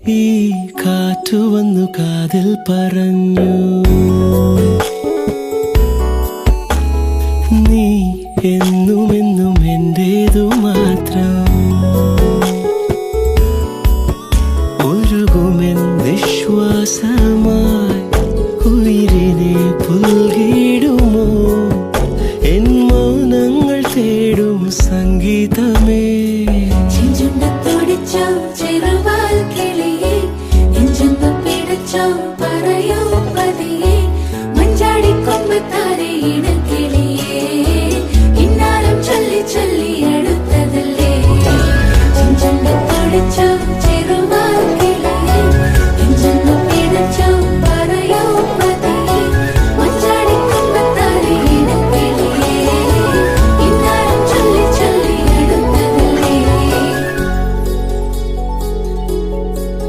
ഈ കാറ്റു വന്നു കാതിൽ പറഞ്ഞു, നീ എന്നും എന്നും എന്റേതു മാത്രം. ഒഴുകുമെൻ വിശ്വാസമായി ഉയിരിനെ പുൽകിടുമോ എൻ മൗനങ്ങൾ തേടും സംഗീതമേ. ചെഞ്ചുണ്ടത്തോടിച്ചോ ചെറുവാൽ കിളിയെ, നെഞ്ചെന്ന് പിടിച്ചോ